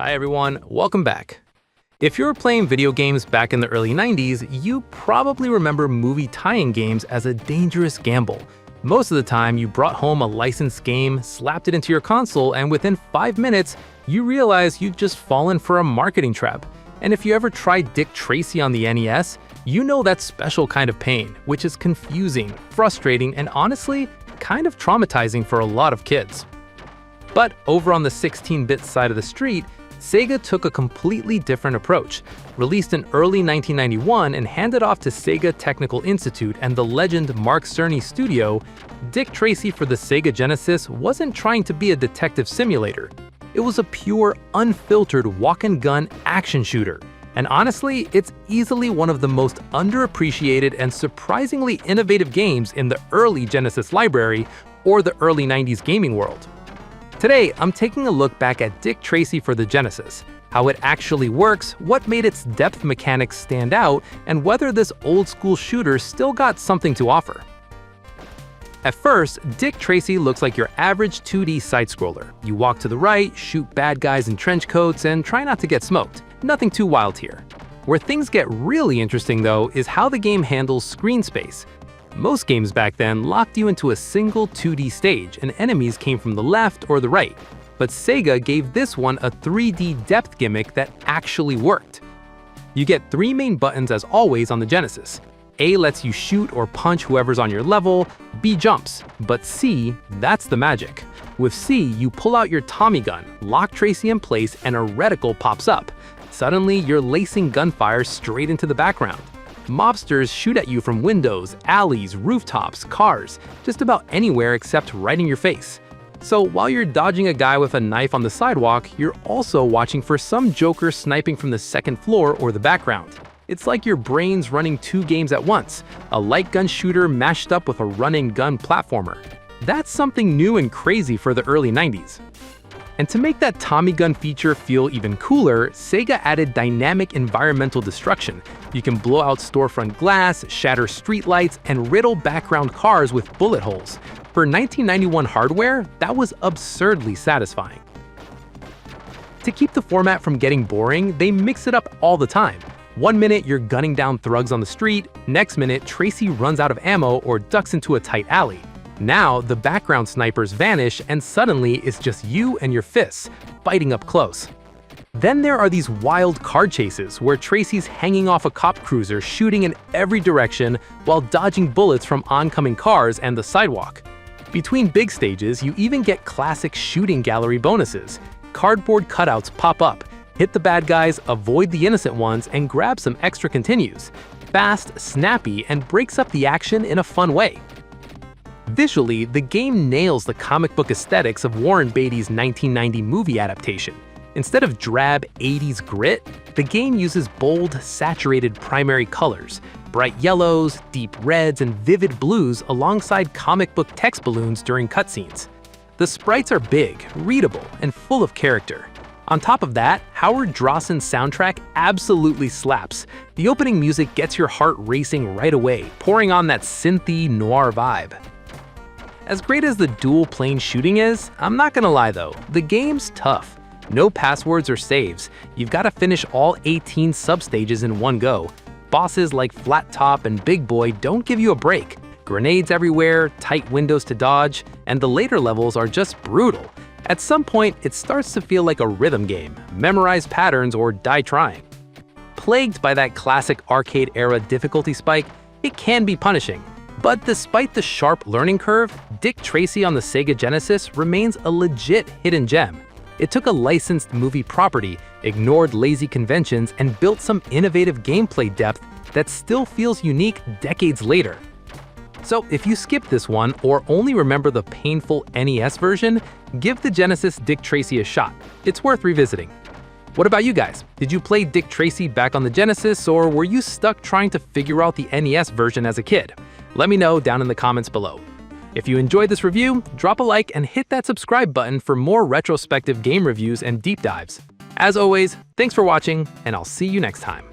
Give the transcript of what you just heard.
Hi everyone, welcome back. If you were playing video games back in the early 90s, you probably remember movie tie-in games as a dangerous gamble. Most of the time, you brought home a licensed game, slapped it into your console, and within 5 minutes, you realized you'd just fallen for a marketing trap. And if you ever tried Dick Tracy on the NES, you know that special kind of pain, which is confusing, frustrating, and honestly, kind of traumatizing for a lot of kids. But over on the 16-bit side of the street, Sega took a completely different approach. Released in early 1991 and handed off to Sega Technical Institute and the legend Mark Cerny studio, Dick Tracy for the Sega Genesis wasn't trying to be a detective simulator. It was a pure, unfiltered walk-and-gun action shooter. And honestly, it's easily one of the most underappreciated and surprisingly innovative games in the early Genesis library or the early 90s gaming world. Today, I'm taking a look back at Dick Tracy for the Genesis, how it actually works, what made its depth mechanics stand out, and whether this old-school shooter still got something to offer. At first, Dick Tracy looks like your average 2D side-scroller. You walk to the right, shoot bad guys in trench coats, and try not to get smoked. Nothing too wild here. Where things get really interesting, though, is how the game handles screen space. Most games back then locked you into a single 2D stage, and enemies came from the left or the right. But Sega gave this one a 3D depth gimmick that actually worked. You get 3 main buttons as always on the Genesis. A lets you shoot or punch whoever's on your level, B jumps, but C, that's the magic. With C, you pull out your Tommy gun, lock Tracy in place, and a reticle pops up. Suddenly, you're lacing gunfire straight into the background. Mobsters shoot at you from windows, alleys, rooftops, cars, just about anywhere except right in your face. So while you're dodging a guy with a knife on the sidewalk, you're also watching for some joker sniping from the second floor or the background. It's like your brain's running 2 games at once, a light gun shooter mashed up with a run-and-gun platformer. That's something new and crazy for the early 90s. And to make that Tommy gun feature feel even cooler, Sega added dynamic environmental destruction. You can blow out storefront glass, shatter streetlights, and riddle background cars with bullet holes. For 1991 hardware, that was absurdly satisfying. To keep the format from getting boring, they mix it up all the time. One minute you're gunning down thugs on the street, next minute Tracy runs out of ammo or ducks into a tight alley. Now, the background snipers vanish and suddenly it's just you and your fists, fighting up close. Then there are these wild car chases where Tracy's hanging off a cop cruiser shooting in every direction while dodging bullets from oncoming cars and the sidewalk. Between big stages, you even get classic shooting gallery bonuses. Cardboard cutouts pop up, hit the bad guys, avoid the innocent ones, and grab some extra continues. Fast, snappy, and breaks up the action in a fun way. Visually, the game nails the comic book aesthetics of Warren Beatty's 1990 movie adaptation. Instead of drab 80s grit, the game uses bold, saturated primary colors, bright yellows, deep reds, and vivid blues alongside comic book text balloons during cutscenes. The sprites are big, readable, and full of character. On top of that, Howard Drossen's soundtrack absolutely slaps. The opening music gets your heart racing right away, pouring on that synthy noir vibe. As great as the dual-plane shooting is, I'm not gonna lie though, the game's tough. No passwords or saves. You've gotta finish all 18 substages in one go. Bosses like Flat Top and Big Boy don't give you a break. Grenades everywhere, tight windows to dodge, and the later levels are just brutal. At some point, it starts to feel like a rhythm game. Memorize patterns or die trying. Plagued by that classic arcade-era difficulty spike, it can be punishing. But despite the sharp learning curve, Dick Tracy on the Sega Genesis remains a legit hidden gem. It took a licensed movie property, ignored lazy conventions, and built some innovative gameplay depth that still feels unique decades later. So if you skip this one or only remember the painful NES version, give the Genesis Dick Tracy a shot. It's worth revisiting. What about you guys? Did you play Dick Tracy back on the Genesis, or were you stuck trying to figure out the NES version as a kid? Let me know down in the comments below. If you enjoyed this review, drop a like and hit that subscribe button for more retrospective game reviews and deep dives. As always, thanks for watching, and I'll see you next time.